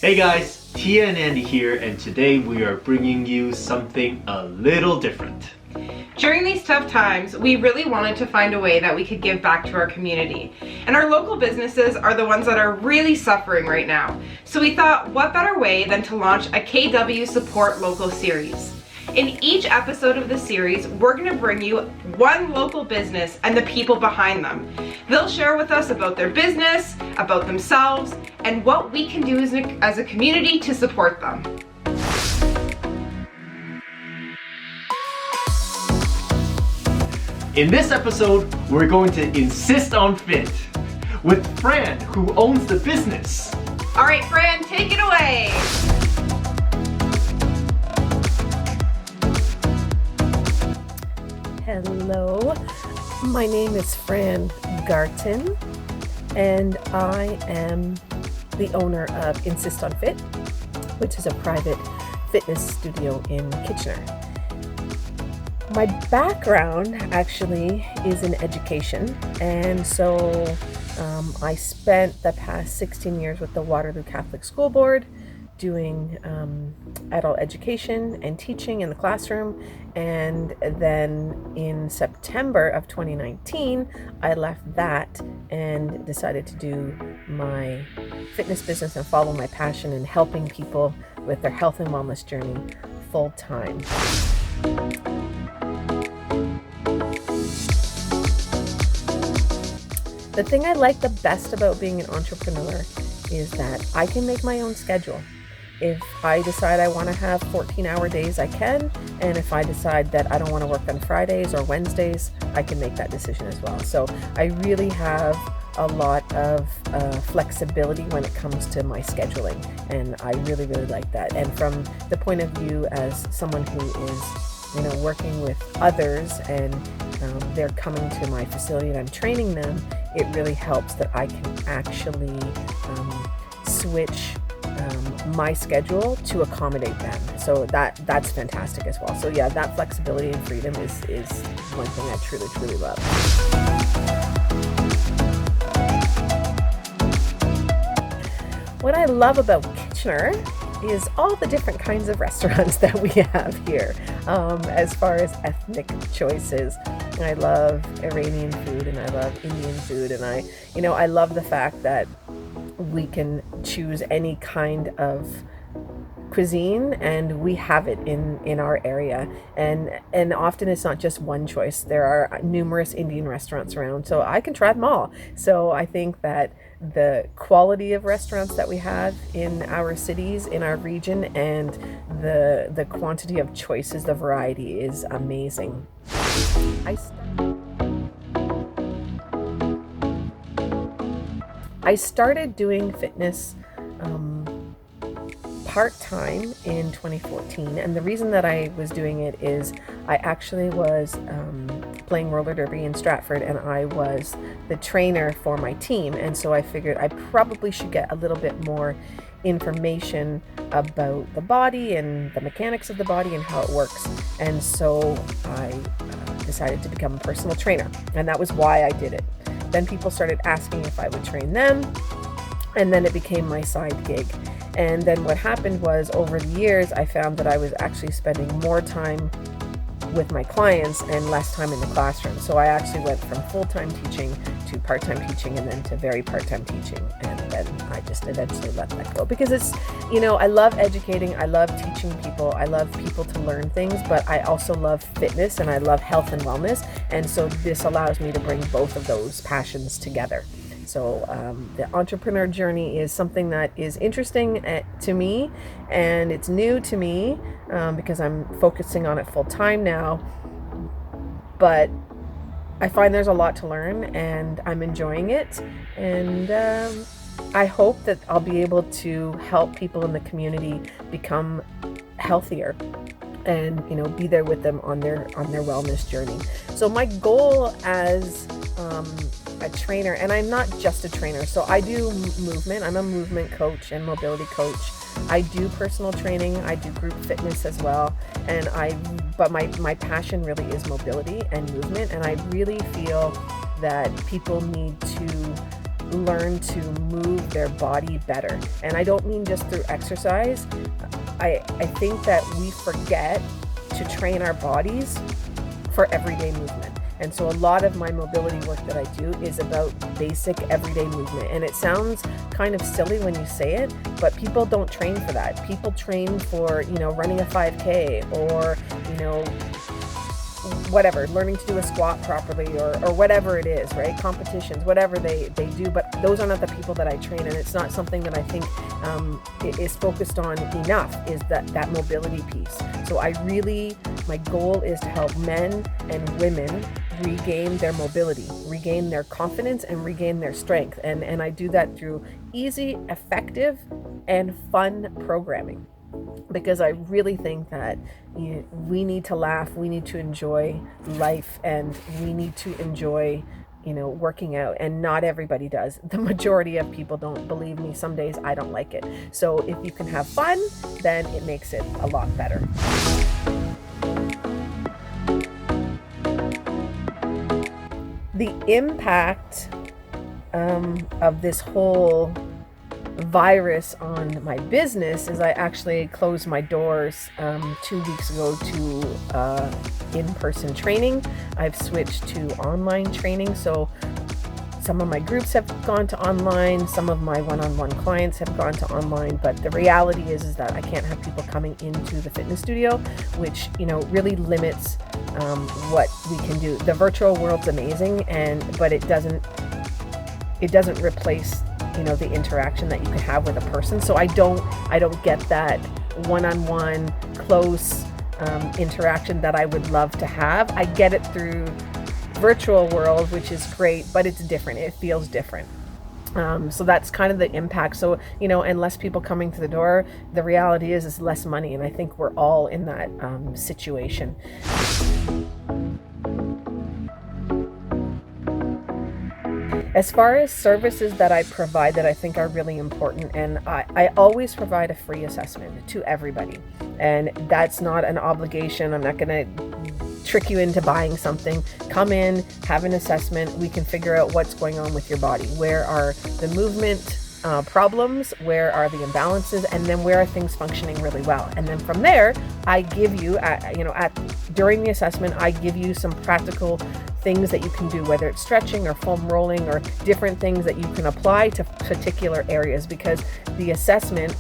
Hey guys, Tia and Andy here, and today we are bringing you something a little different. During these tough times, we really wanted to find a way that we could give back to our community. And our local businesses are the ones that are really suffering right now. So we thought, what better way than to launch a KW Support Local series. In each episode of the series, we're going to bring you one local business and the people behind them. They'll share with us about their business, about themselves, and what we can do as a community to support them. In this episode, we're going to insist on fit with Fran, who owns the business. All right, Fran, take it away. Hello, my name is Fran Garten, and I am the owner of Insist on Fit, which is a private fitness studio in Kitchener. My background actually is in education, and so I spent the past 16 years with the Waterloo Catholic School Board doing adult education and teaching in the classroom. And then in September of 2019, I left that and decided to do my fitness business and follow my passion in helping people with their health and wellness journey full time. The thing I like the best about being an entrepreneur is that I can make my own schedule. If I decide I want to have 14-hour days, I can. And if I decide that I don't want to work on Fridays or Wednesdays, I can make that decision as well. So I really have a lot of flexibility when it comes to my scheduling. And I really, really like that. And from the point of view as someone who is, working with others and they're coming to my facility and I'm training them, it really helps that I can actually switch my schedule to accommodate them. So that's fantastic as well. So yeah, that flexibility and freedom is one thing I truly, truly love. What I love about Kitchener is all the different kinds of restaurants that we have here. As far as ethnic choices, I love Iranian food and I love Indian food, and I love the fact that we can choose any kind of cuisine and we have it in our area, and often it's not just one choice. There are numerous Indian restaurants around, so I can try them all. So I think that the quality of restaurants that we have in our cities, in our region, and the quantity of choices, the variety is amazing. I started doing fitness part-time in 2014, and the reason that I was doing it is I actually was playing roller derby in Stratford, and I was the trainer for my team, and so I figured I probably should get a little bit more information about the body and the mechanics of the body and how it works, and so I decided to become a personal trainer, and that was why I did it. Then people started asking if I would train them, and then it became my side gig. And then what happened was, over the years, I found that I was actually spending more time with my clients and less time in the classroom. So I actually went from full-time teaching to part-time teaching and then to very part-time teaching. And then I just eventually let that go because it's, I love educating. I love teaching people. I love people to learn things, but I also love fitness and I love health and wellness. And so this allows me to bring both of those passions together. So the entrepreneur journey is something that is interesting to me, and it's new to me because I'm focusing on it full time now. But I find there's a lot to learn, and I'm enjoying it. And I hope that I'll be able to help people in the community become healthier and be there with them on their wellness journey. So my goal as a trainer, and I'm not just a trainer, so I do movement. I'm a movement coach and mobility coach. I do personal training. I do group fitness as well. But my passion really is mobility and movement. And I really feel that people need to learn to move their body better. And I don't mean just through exercise. I think that we forget to train our bodies for everyday movement. And so a lot of my mobility work that I do is about basic everyday movement. And it sounds kind of silly when you say it, but people don't train for that. People train for, running a 5K or, whatever, learning to do a squat properly or whatever it is, right? Competitions, whatever they do, but those are not the people that I train, and it's not something that I think is focused on enough, is that mobility piece. So my goal is to help men and women regain their mobility, regain their confidence, and regain their strength. And I do that through easy, effective, and fun programming. Because I really think that we need to laugh, we need to enjoy life, and we need to enjoy, working out. And not everybody does. The majority of people don't. Believe me, some days I don't like it. So if you can have fun, then it makes it a lot better. The impact of this whole virus on my business is I actually closed my doors 2 weeks ago to in-person training. I've switched to online training, so some of my groups have gone to online, some of my one-on-one clients have gone to online, but the reality is that I can't have people coming into the fitness studio, which really limits what we can do. The virtual world's amazing, but it doesn't replace the interaction that you can have with a person. So I don't get that one-on-one close interaction that I would love to have. I get it through virtual world, which is great, but it's different. It feels different. So that's kind of the impact. So, and less people coming to the door, the reality is less money. And I think we're all in that situation. As far as services that I provide that I think are really important, and I always provide a free assessment to everybody. And that's not an obligation. I'm not going to trick you into buying something. Come in, have an assessment. We can figure out what's going on with your body. Where are the movement problems? Where are the imbalances? And then where are things functioning really well? And then from there, I give you, during the assessment, I give you some practical things that you can do, whether it's stretching or foam rolling or different things that you can apply to particular areas, because the assessment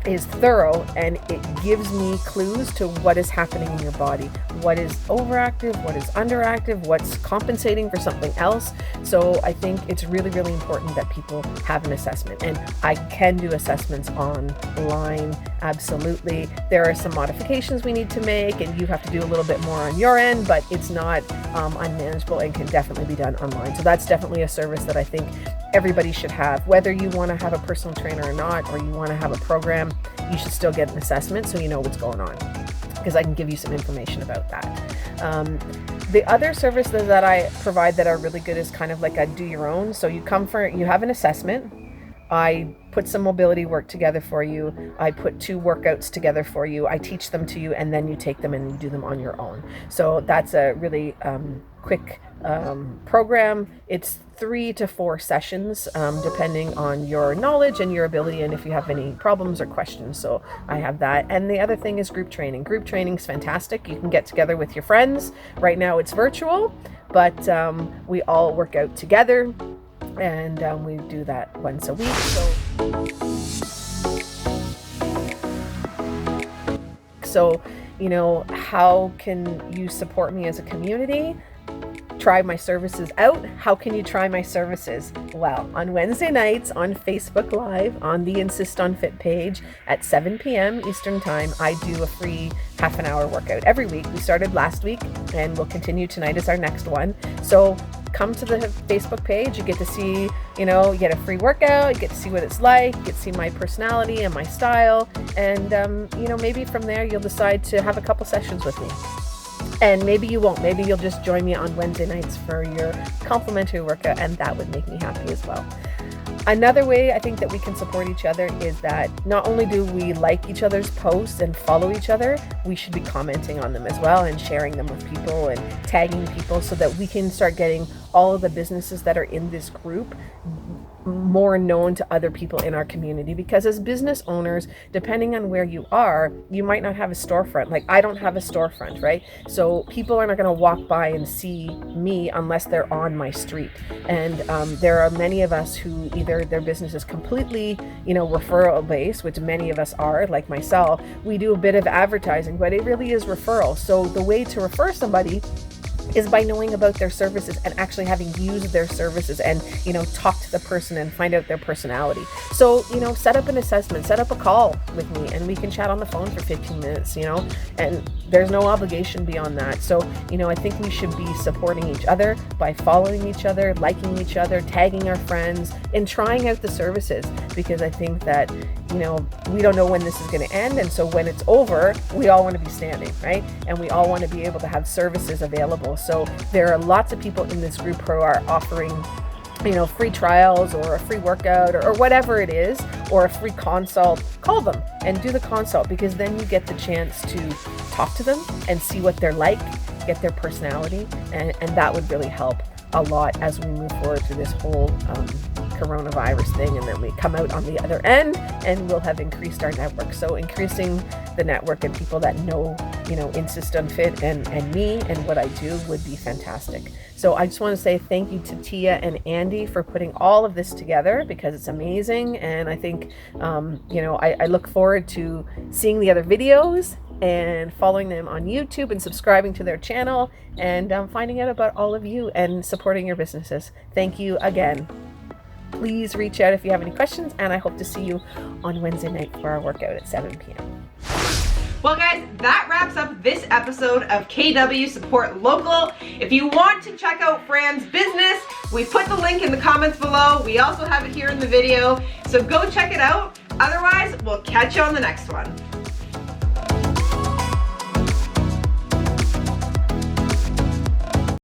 is thorough and it gives me clues to what is happening in your body, what is overactive, what is underactive, what's compensating for something else. So I think it's really, really important that people have an assessment, and I can do assessments online. Absolutely. There are some modifications we need to make, and you have to do a little bit more on your end, but it's not unmanageable and can definitely be done online. So that's definitely a service that I think everybody should have. Whether you want to have a personal trainer or not, or you want to have a program, you should still get an assessment so you know what's going on, because I can give you some information about that. The other services that I provide that are really good is kind of like a do your own. So you have an assessment. I put some mobility work together for you. I put 2 workouts together for you. I teach them to you, and then you take them and you do them on your own. So that's a really quick program. It's 3 to 4 sessions, depending on your knowledge and your ability, and if you have any problems or questions. So I have that. And the other thing is group training. Group training is fantastic. You can get together with your friends. Right now it's virtual, but we all work out together, and we do that once a week. So how can you support me as a community? Try my services out. How can you try my services? Well, on Wednesday nights on Facebook Live on the Insist on Fit page at 7 p.m. Eastern Time, I do a free half an hour workout every week. We started last week and we'll continue tonight as our next one. So come to the Facebook page. You get to see, you get a free workout. You get to see what it's like. You get to see my personality and my style. And, maybe from there you'll decide to have a couple sessions with me. And maybe you won't. Maybe you'll just join me on Wednesday nights for your complimentary workout, and that would make me happy as well. Another way I think that we can support each other is that not only do we like each other's posts and follow each other, we should be commenting on them as well and sharing them with people and tagging people so that we can start getting all of the businesses that are in this group more known to other people in our community, because as business owners, depending on where you are, you might not have a storefront. Like I don't have a storefront, right? So people are not going to walk by and see me unless they're on my street. And there are many of us who either their business is completely, referral based, which many of us are, like myself. We do a bit of advertising, but it really is referral. So the way to refer somebody is by knowing about their services and actually having used their services and, talk to the person and find out their personality. So, set up an assessment, set up a call with me and we can chat on the phone for 15 minutes, and there's no obligation beyond that. So, I think we should be supporting each other by following each other, liking each other, tagging our friends, and trying out the services, because I think that, we don't know when this is going to end. And so when it's over, we all want to be standing, right? And we all want to be able to have services available. So there are lots of people in this group who are offering, free trials or a free workout or whatever it is, or a free consult. Call them and do the consult, because then you get the chance to talk to them and see what they're like, get their personality, and that would really help a lot as we move forward through this whole coronavirus thing, and then we come out on the other end and we'll have increased our network. So increasing the network and people that know, Insist on Fit and me and what I do would be fantastic. So I just want to say thank you to Tia and Andy for putting all of this together, because it's amazing. And I think, I look forward to seeing the other videos and following them on YouTube and subscribing to their channel and finding out about all of you and supporting your businesses. Thank you again. Please reach out if you have any questions, and I hope to see you on Wednesday night for our workout at 7 p.m. Well guys, that wraps up this episode of KW Support Local. If you want to check out Fran's business, we put the link in the comments below. We also have it here in the video, so go check it out. Otherwise, we'll catch you on the next one.